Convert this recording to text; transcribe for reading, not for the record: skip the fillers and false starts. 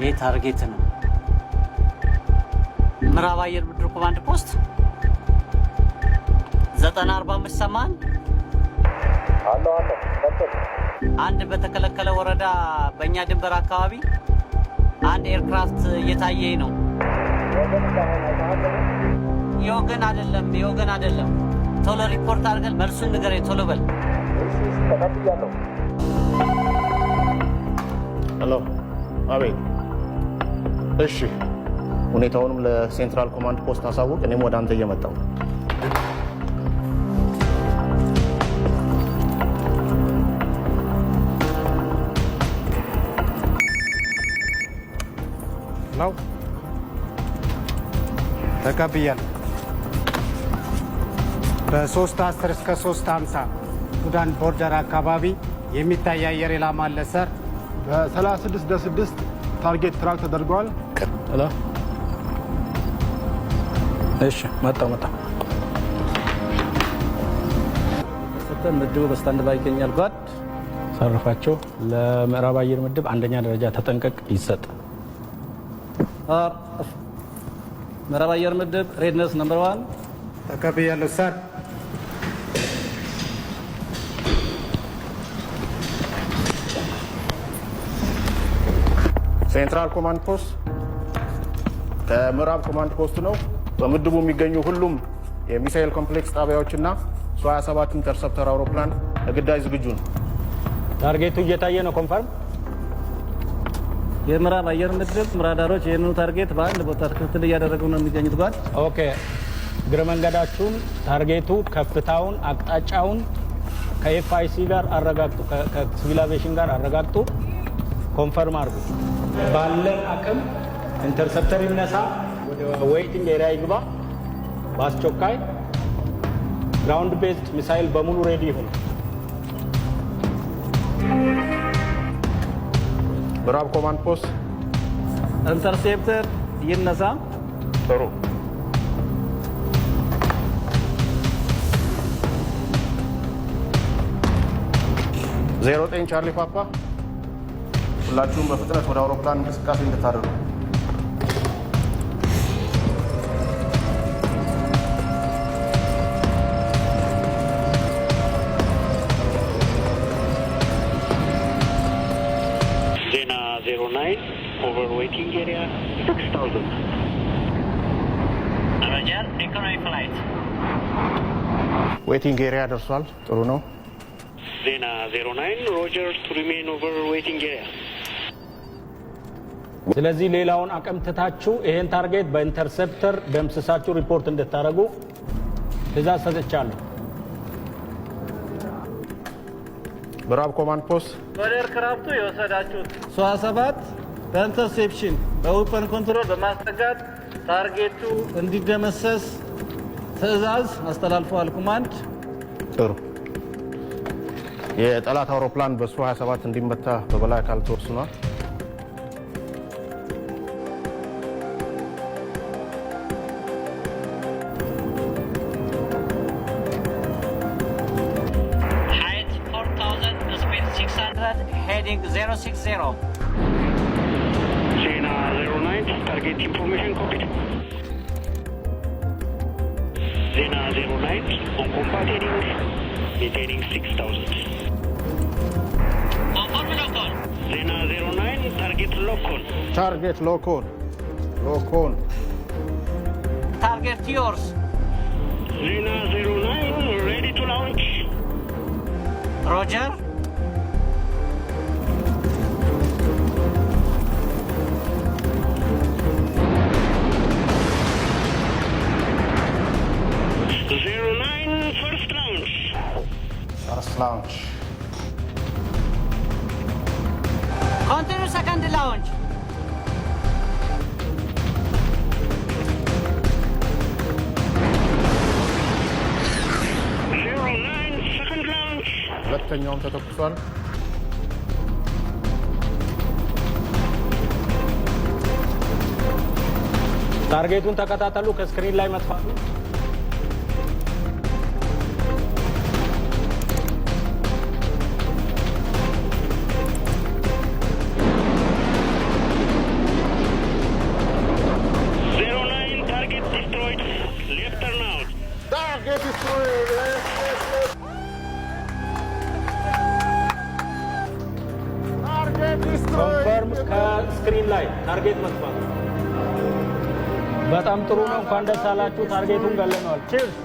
ይህ ታርጌት ነው። ምዕራብ አየር ምድር ኮማንድ ፖስት 9045 ሰማን አሎ አንድ በተከለከለ ወረዳ በእኛ ድንበር አካባቢ አንድ ኤርክራፍት እየታየኝ ነው። የወገን አይደለም። ቶሎ ሪፖርት አድርገን መልሱን ንገረኝ። ቶሎ በል። ሄሎ። አቤት። እሺ፣ ሁኔታውንም ለሴንትራል ኮማንድ ፖስት አሳውቅ። እኔም ወደ አንተ እየመጣሁ ነው። ተቀብያለሁ። በ310 እስከ 350 ሱዳን ቦርደር አካባቢ የሚታይ አየር ኢላማ አለ ሰር። በ36-6 ታርጌት ትራክ ተደርጓል። ሄሎ። እሺ፣ መጣሁ። ሰተን ምድቡ በስታንድ ባይ ይገኛል። ጓድ ሰርፋቸው ለምዕራብ አየር ምድብ አንደኛ ደረጃ ተጠንቀቅ ይሰጥ። ምዕራብ አየር ምድብ ሬድነስ ነምበር 1 ተቀብያለሁ ሰር። ሴንትራል ኮማንድ ፖስት ከምዕራብ ኮማንድ ፖስት ነው። በምድቡ የሚገኙ ሁሉም የሚሳኤል ኮምፕሌክስ ጣቢያዎችና ሱ-27 ኢንተርሰፕተር አውሮፕላን ለግዳጅ ዝግጁ ነው። ታርጌቱ እየታየ ነው። ኮንፈርም። የምዕራብ አየር ምድብ ራዳሮች ይህንኑ ታርጌት በአንድ ቦታ ክትትል እያደረጉ ነው የሚገኙት። ጓድ ኦኬ። እግረ መንገዳችሁን ታርጌቱ ከፍታውን፣ አቅጣጫውን ከኤፍአይሲ ጋር አረጋግጡ፣ ከሲቪል አቪዬሽን ጋር አረጋግጡ፣ ኮንፈርም አድርጉ። ባለን አቅም ኢንተርሰፕተር ይነሳ፣ ወደ ዌይቲንግ ኤሪያ ይግባ። በአስቸኳይ ግራውንድ ቤዝድ ሚሳይል በሙሉ ሬዲ ይሁን። ምዕራብ ኮማንድ ፖስት ኢንተርሴፕተር ይነሳ። ጥሩ። ዜሮ 9 ቻርሊ ፓፓ፣ ሁላችሁም በፍጥነት ወደ አውሮፕላን እንቅስቃሴ እንድታደርጉ። ዜና 09 ኦቨር ዌይቲንግ ኤሪያ 6000 ሮጀር ኢኮኖሚ ፍላይት ዌቲንግ ኤሪያ ደርሷል። ጥሩ ነው። ዜና 09 ሮጀር ቱ ሪሜን ኦቨር ዌይቲንግ ኤሪያ። ስለዚህ ሌላውን አቅም ትታችሁ ይሄን ታርጌት በኢንተርሴፕተር ደምስሳችሁ ሪፖርት እንድታደርጉ ትእዛዝ ሰጥቻለሁ። ምዕራብ ኮማንድ ፖስት ወደ ኤርክራፍቱ የወሰዳችሁት ሱ-27 በኢንተርሴፕሽን በዌፐን ኮንትሮል በማስጠጋት ታርጌቱ እንዲደመሰስ ትእዛዝ አስተላልፈዋል። ኮማንድ። ጥሩ። የጠላት አውሮፕላን በሱ-27 እንዲመታ በበላይ አካል ተወስኗል። height 4000 speed 600 heading 060 ዜና 09 ታርጌት ኢንፎርሜሽን ኮፒድ። ዜና 09 ኦን ኮምባት ሄዲንግ ሜንቴኒንግ 6000 ዜና 09 ታርጌት ሎኮን ታርጌት ሎኮን target yours ዜና 09 ሬዲ ቱ ላውንች roger ፈርስት ላውንች continue second launch ሁለተኛውም ተተኩሷል። ታርጌቱን ተከታተሉ። ከስክሪን ላይ መጥፋቱ Target destroyed. Target destroyed. ኮንፈርም ከስክሪን ላይ ታርጌት መጥፋት። በጣም ጥሩ ነው። እንኳን ደስ አላችሁ። ታርጌቱን ገለነዋል። ቺርስ